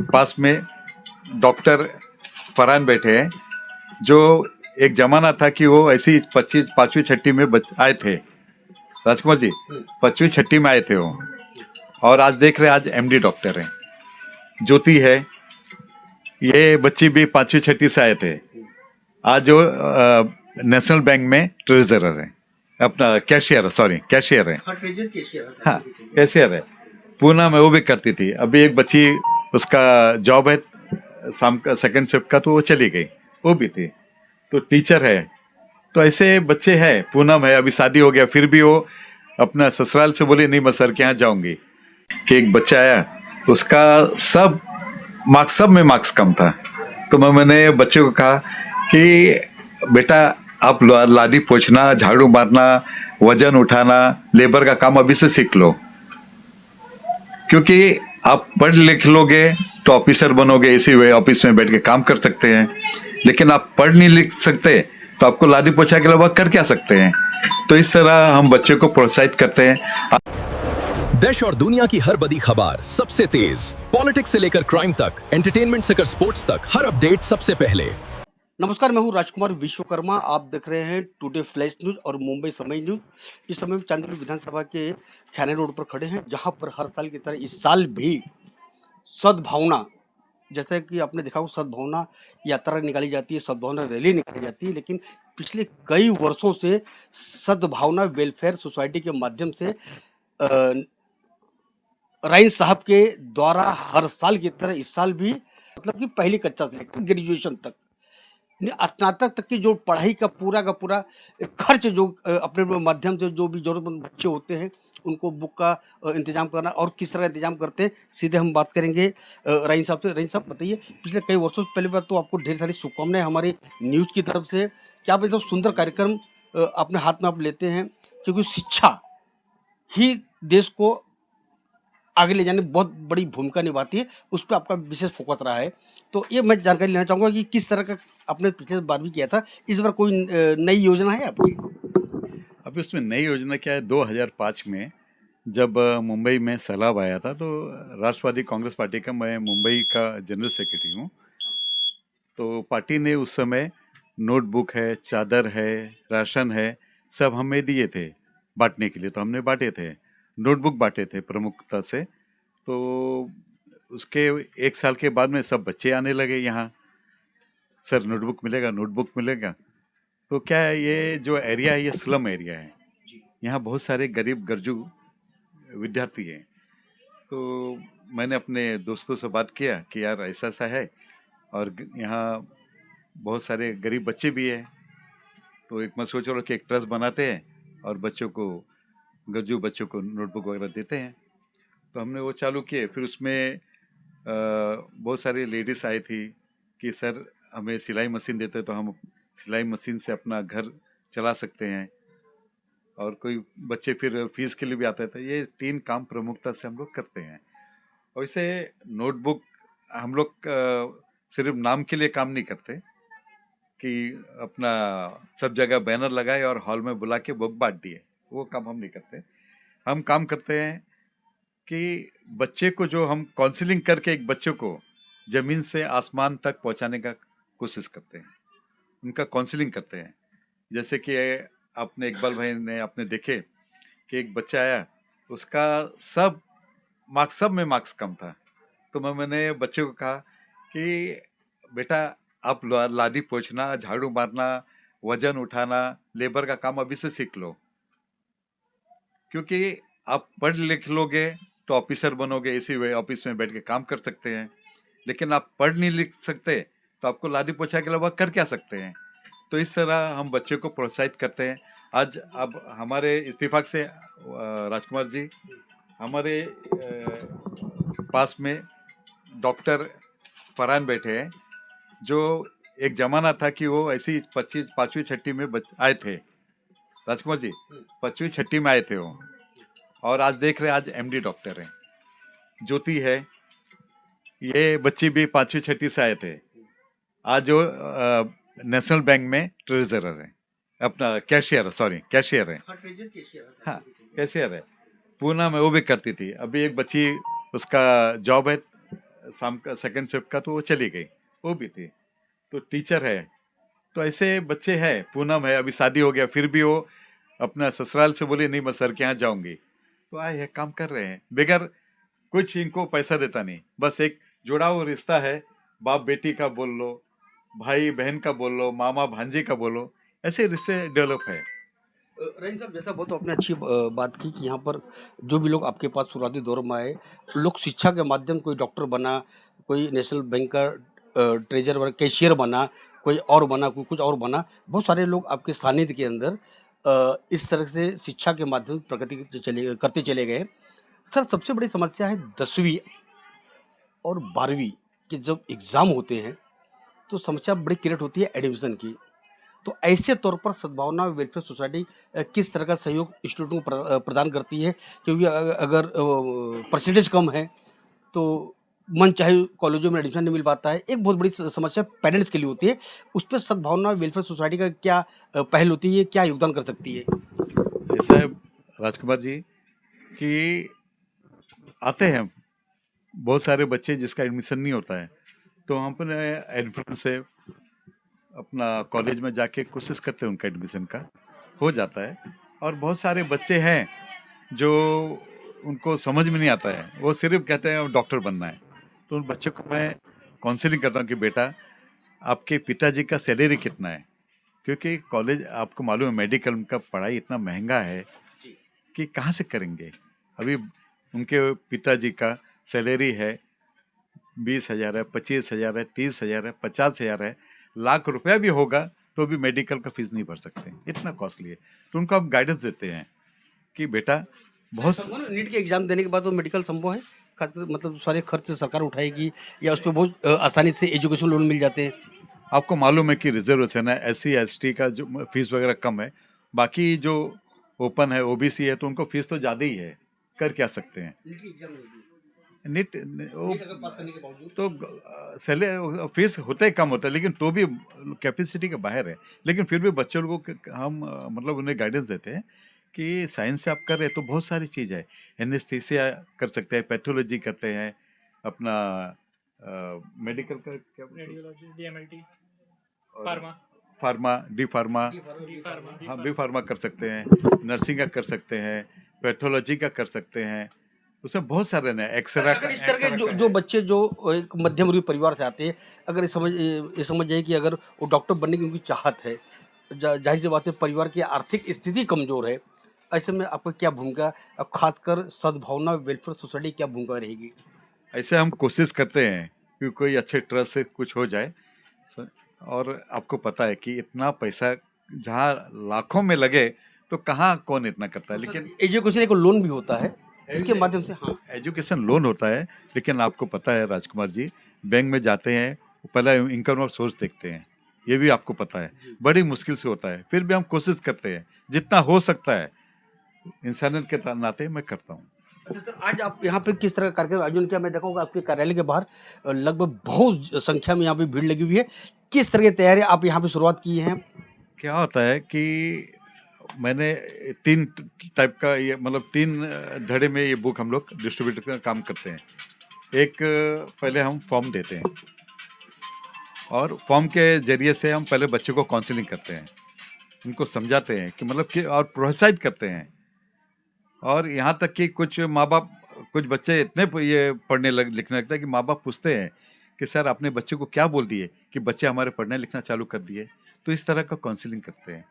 पास में डॉक्टर फरहान बैठे हैं, जो एक जमाना था कि वो ऐसी 5वीं छठी में आए थे। राजकुमार जी 5वीं छठी में आए थे वो, और आज देख रहे हैं आज एमडी डॉक्टर हैं। ज्योति है, ये बच्ची भी 5वीं छठी से आए थे। आज जो नेशनल बैंक में ट्रेजरर है, अपना कैशियर है। हाँ, कैशियर है। पूना में वो भी करती थी। अभी एक बच्ची, उसका जॉब है शाम का सेकंड शिफ्ट का, तो वो चली गई, वो भी थी। तो टीचर है। तो ऐसे बच्चे हैं। पूनम है, अभी शादी हो गया, फिर भी वो अपना ससुराल से बोली नहीं मैं सर के यहाँ जाऊंगी। कि एक बच्चा आया, उसका सब में मार्क्स कम था। तो मैंने बच्चे को कहा कि बेटा आप लादी पोछना, झाड़ू मारना, वजन उठाना, लेबर का काम अभी से सीख लो, क्योंकि आप पढ़ लिख लोगे तो ऑफिसर बनोगे, इसी वे ऑफिस में बैठ के काम कर सकते हैं। लेकिन आप पढ़ नहीं लिख सकते तो आपको लादी पोछा के अलावा कर क्या सकते हैं। तो इस तरह हम बच्चे को प्रोत्साहित करते हैं। देश और दुनिया की हर बड़ी खबर सबसे तेज, पॉलिटिक्स से लेकर क्राइम तक, एंटरटेनमेंट से लेकर स्पोर्ट्स तक, हर अपडेट सबसे पहले। नमस्कार, मैं हूं राजकुमार विश्वकर्मा। आप देख रहे हैं टुडे फ्लैश न्यूज और मुंबई समय न्यूज। इस समय हम चांदनी विधानसभा के खैने रोड पर खड़े हैं, जहां पर हर साल की तरह इस साल भी सद्भावना, जैसे कि आपने देखा हो, सद्भावना यात्रा निकाली जाती है, सद्भावना रैली निकाली जाती है। लेकिन पिछले कई वर्षों से सद्भावना वेलफेयर सोसाइटी के माध्यम से राइन साहब के द्वारा हर साल की तरह इस साल भी, मतलब कि पहली कक्षा से लेकर ग्रेजुएशन तक, स्नातक तक की जो पढ़ाई का पूरा खर्च, जो अपने माध्यम से जो भी जरूरतमंद बच्चे होते हैं उनको बुक का इंतजाम करना, और किस तरह इंतजाम करते हैं, सीधे हम बात करेंगे रहीम साहब से। रहीम साहब, बताइए, पिछले कई वर्षों से, पहली बार तो आपको ढेर सारी शुभकामनाएं हमारी न्यूज़ की तरफ से। क्या आप एकदम सुंदर कार्यक्रम अपने हाथ में आप लेते हैं, क्योंकि शिक्षा ही देश को आगे ले जाने में बहुत बड़ी भूमिका निभाती है, उस पर आपका विशेष फोकस रहा है। तो ये मैं जानकारी लेना चाहूँगा कि किस तरह का आपने पिछले बार भी किया था, इस बार कोई नई योजना है आपकी? अभी उसमें नई योजना क्या है, 2005 में जब मुंबई में सैलाब आया था, तो राष्ट्रवादी कांग्रेस पार्टी का मैं मुंबई का जनरल सेक्रेटरी हूँ। तो पार्टी ने उस समय नोटबुक है, चादर है, राशन है, सब हमें दिए थे बांटने के लिए। तो हमने बांटे थे, नोटबुक बांटे थे प्रमुखता से। तो उसके 1 साल के बाद में सब बच्चे आने लगे यहाँ, सर नोटबुक मिलेगा, नोटबुक मिलेगा। तो क्या है, ये जो एरिया है ये स्लम एरिया है। यहाँ बहुत सारे गरीब गरजू विद्यार्थी हैं। तो मैंने अपने दोस्तों से बात किया कि यार ऐसा ऐसा है, और यहाँ बहुत सारे गरीब बच्चे भी हैं। तो एक मैं सोच रहा हूँ कि एक ट्रस्ट बनाते हैं और बच्चों को, गरजू बच्चों को नोटबुक वगैरह देते हैं। तो हमने वो चालू किए। फिर उसमें बहुत सारी लेडीज़ आई थी कि सर हमें सिलाई मशीन देते तो हम सिलाई मशीन से अपना घर चला सकते हैं, और कोई बच्चे फिर फीस के लिए भी आते थे। ये 3 काम प्रमुखता से हम लोग करते हैं। और इसे नोटबुक हम लोग सिर्फ नाम के लिए काम नहीं करते कि अपना सब जगह बैनर लगाए और हॉल में बुला के बुक बांट दिए, वो काम हम नहीं करते। हम काम करते हैं कि बच्चे को, जो हम काउंसलिंग करके एक बच्चे को ज़मीन से आसमान तक पहुंचाने का कोशिश करते हैं, उनका काउंसलिंग करते हैं। जैसे कि आपने इकबाल भाई ने आपने देखे कि एक बच्चा आया, उसका सब में मार्क्स कम था। तो मैंने बच्चे को कहा कि बेटा आप लादी पोछना, झाड़ू मारना, वजन उठाना, लेबर का काम अभी से सीख लो, क्योंकि आप पढ़ लिख लोगे तो ऑफिसर बनोगे, इसी वे ऑफिस में बैठ के काम कर सकते हैं। लेकिन आप पढ़ नहीं लिख सकते तो आपको लादी पोछा के अलावा कर क्या सकते हैं। तो इस तरह हम बच्चे को प्रोत्साहित करते हैं। आज अब हमारे इत्तेफाक से राजकुमार जी, हमारे पास में डॉक्टर फरहान बैठे हैं, जो एक जमाना था कि वो ऐसी 5वीं छठी में आए थे। राजकुमार जी 5वीं छठी में आए थे वो, और आज देख रहे हैं आज एमडी डॉक्टर हैं। ज्योति है, ये बच्ची भी 5वीं छठी से आए थे। आज जो नेशनल बैंक में ट्रेजरर है, अपना कैशियर है। हाँ, कैशियर है। पूना में वो भी करती थी। अभी एक बच्ची, उसका जॉब है शाम का सेकंड शिफ्ट का, तो वो चली गई, वो भी थी। तो टीचर है, तो ऐसे बच्चे हैं। पूनम है, अभी शादी हो गया, फिर भी वो अपना ससुराल से बोले नहीं मैं सर के यहाँ जाऊंगी, तो आए हैं काम कर रहे हैं बगैर कुछ इनको पैसा देता नहीं। बस एक जुड़ा हुआ रिश्ता है, बाप बेटी का बोल लो, भाई बहन का बोल लो, मामा भांजे का बोलो, ऐसे रिश्ते डेवलप है। रहीम साहब, जैसा बहुत आपने अच्छी बात की कि यहाँ पर जो भी लोग आपके पास शुरुआती दौर में आए, लोग शिक्षा के माध्यम, कोई डॉक्टर बना, कोई नेशनल बैंक का ट्रेजर बना, कैशियर बना, कोई और बना, कोई कुछ और बना। बहुत सारे लोग आपके सानिध्य के अंदर इस तरह से शिक्षा के माध्यम से प्रगति करते चले गए। सर, सबसे बड़ी समस्या है 10वीं और 12वीं के जब एग्ज़ाम होते हैं, तो समस्या बड़ी क्रिएट होती है एडमिशन की। तो ऐसे तौर पर सद्भावना वेलफेयर सोसाइटी किस तरह का सहयोग स्टूडेंट को प्रदान करती है? क्योंकि अगर परसेंटेज कम है तो मन चाहे कॉलेजों में एडमिशन नहीं मिल पाता है। एक बहुत बड़ी समस्या पेरेंट्स के लिए होती है। उस पर सद्भावना वेलफेयर सोसाइटी का क्या पहल होती है, क्या योगदान कर सकती है? ऐसा है राजकुमार जी कि आते हैं बहुत सारे बच्चे जिसका एडमिशन नहीं होता है, तो हम अपने इन्फ्लुएंस से अपना कॉलेज में जाके कोशिश करते हैं उनका एडमिशन का, हो जाता है। और बहुत सारे बच्चे हैं जो उनको समझ में नहीं आता है, वो सिर्फ कहते हैं डॉक्टर बनना है, तो उन बच्चों को मैं काउंसलिंग करता हूँ कि बेटा आपके पिताजी का सैलरी कितना है, क्योंकि कॉलेज आपको मालूम है मेडिकल का पढ़ाई इतना महंगा है कि कहाँ से करेंगे। अभी उनके पिताजी का सैलरी है 20,000 है, 25,000 है, 30,000 है, 50,000 है, लाख रुपया भी होगा तो भी मेडिकल का फीस नहीं भर सकते, इतना कॉस्टली है। तो उनको हम गाइडेंस देते हैं कि बेटा बहुत नीट के एग्जाम देने के बाद वो मेडिकल संभव है, खासकर मतलब सारे खर्च सरकार उठाएगी या उस पर बहुत आसानी से एजुकेशन लोन मिल जाते हैं? आपको मालूम है कि रिजर्वेशन है, SC ST का जो फीस वगैरह कम है, बाकी जो ओपन है OBC है तो उनको फीस तो ज़्यादा ही है, कर क्या सकते हैं। नीट वो तो सैलरी फीस होता ही कम होता है, लेकिन तो भी कैपेसिटी के बाहर है। लेकिन फिर भी बच्चों को हम मतलब उन्हें गाइडेंस देते हैं कि साइंस से आप कर रहे हैं तो बहुत सारी चीज़ है, एनेस्थीसिया कर सकते हैं, पैथोलॉजी करते हैं, अपना मेडिकल का क्या, रेडियोलॉजी, DMLT, और pharma, pharma, D pharma, D pharma, हाँ बी फार्मा कर सकते हैं, नर्सिंग का कर सकते हैं, पैथोलॉजी का कर सकते हैं, उसमें बहुत सारे ना एक्सरा अगर इस तरह के जो बच्चे जो एक मध्यम वर्गीय परिवार से आते हैं, अगर ये समझ जाए कि अगर वो डॉक्टर बनने की उनकी चाहत है, जाहिर सी बात है परिवार की आर्थिक स्थिति कमजोर है, ऐसे में आपका क्या भूमिका, खासकर सद्भावना वेलफेयर सोसाइटी क्या भूमिका रहेगी? ऐसे हम कोशिश करते हैं कि कोई अच्छे ट्रस्ट से कुछ हो जाए। और आपको पता है कि इतना पैसा जहाँ लाखों में लगे तो कहाँ कौन इतना करता है, लेकिन एजुकेशन एक लोन भी होता है, इसके माध्यम से। हाँ, एजुकेशन लोन होता है, लेकिन आपको पता है राजकुमार जी, बैंक में जाते हैं पहले इनकम और सोर्स देखते हैं, ये भी आपको पता है, बड़ी मुश्किल से होता है। फिर भी हम कोशिश करते हैं जितना हो सकता है, इंसानियत के नाते मैं करता हूँ। अच्छा सर, आज आप यहाँ पे किस तरह का कार्यक्रम आयोजन किया? मैं देखा होगा आपके कार्यालय के बाहर लगभग बहुत संख्या में यहाँ पे भीड़ लगी हुई है। किस तरह की तैयारी आप यहाँ पे शुरुआत की है? क्या होता है कि मैंने 3 टाइप का ये मतलब 3 धड़े में ये बुक हम लोग डिस्ट्रीब्यूटर का काम करते हैं। एक पहले हम फॉर्म देते हैं और फॉर्म के ज़रिए से हम पहले बच्चों को काउंसलिंग करते हैं, उनको समझाते हैं कि मतलब कि और प्रोत्साहित करते हैं। और यहाँ तक कि कुछ माँ बाप, कुछ बच्चे इतने ये पढ़ने लिखने लगता है कि माँ बाप पूछते हैं कि सर आपने बच्चे को क्या बोल दिए कि बच्चे हमारे पढ़ने लिखना चालू कर दिए। तो इस तरह का काउंसलिंग करते हैं।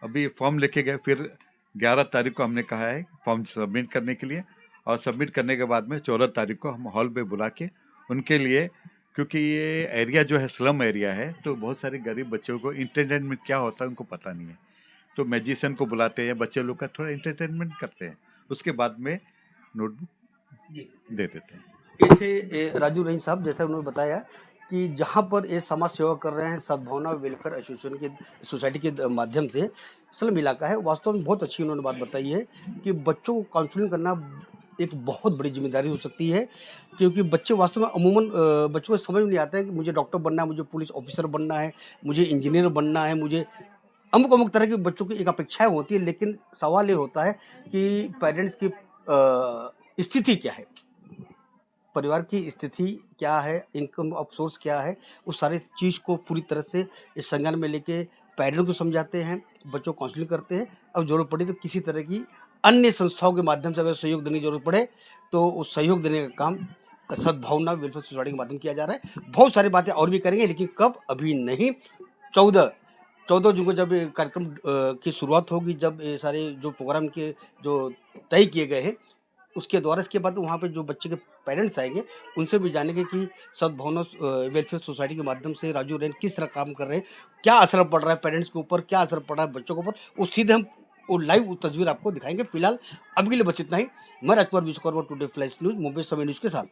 अभी फॉर्म लेके गए, फिर 11 तारीख को हमने कहा है फॉर्म सबमिट करने के लिए, और सबमिट करने के बाद में 14 तारीख को हम हॉल पे बुला के उनके लिए, क्योंकि ये एरिया जो है स्लम एरिया है, तो बहुत सारे गरीब बच्चों को इंटरटेनमेंट क्या होता है उनको पता नहीं है, तो मैजिशियन को बुलाते हैं, बच्चे लोग का थोड़ा इंटरटेनमेंट करते हैं, उसके बाद में नोटबुक दे देते हैं। ऐसे राजू रहीम साहब, जैसा उन्होंने बताया कि जहाँ पर ये समाज सेवा कर रहे हैं सद्भावना वेलफेयर एसोसिएशन के सोसाइटी के माध्यम से, स्लम इलाका है, वास्तव में बहुत अच्छी उन्होंने बात बताई है कि बच्चों को काउंसलिंग करना एक बहुत बड़ी जिम्मेदारी हो सकती है, क्योंकि बच्चे वास्तव में अमूमन बच्चों को समझ में नहीं आता है कि मुझे डॉक्टर बनना है, मुझे पुलिस ऑफिसर बनना है, मुझे इंजीनियर बनना है, मुझे अमुक अमुक तरह के बच्चों की एक अपेक्षाएं होती है। लेकिन सवाल ये होता है कि पेरेंट्स की स्थिति क्या है। परिवार की स्थिति क्या है, इनकम ऑफ सोर्स क्या है, उस सारे चीज़ को पूरी तरह से इस संज्ञान में लेके पेरेंट्स को समझाते हैं, बच्चों को काउंसलिंग करते हैं। अब ज़रूरत पड़ी तो किसी तरह की अन्य संस्थाओं के माध्यम से अगर सहयोग देने की ज़रूरत पड़े, तो उस सहयोग देने का काम सद्भावना वेलफेयर सोसाइटी के माध्यम किया जा रहा है। बहुत सारी बातें और भी करेंगे, लेकिन कब, अभी नहीं। 14 जून को जब ये कार्यक्रम की शुरुआत होगी, जब ये सारे जो प्रोग्राम के जो तय किए गए हैं, उसके द्वारा इसके बाद वहाँ पे जो बच्चे के पेरेंट्स आएंगे, उनसे भी जानेंगे कि सद्भावना वेलफेयर सोसाइटी के माध्यम से राजू रैन किस तरह काम कर रहे हैं, क्या असर पड़ रहा है पेरेंट्स के ऊपर, क्या असर पड़ रहा है बच्चों के ऊपर, वो सीधे हम वो लाइव तस्वीर आपको दिखाएंगे। फिलहाल अभी के लिए बस इतना ही। मैं Rajkumar Vishwakarma, today flash news, Mumbai Samay news के साथ।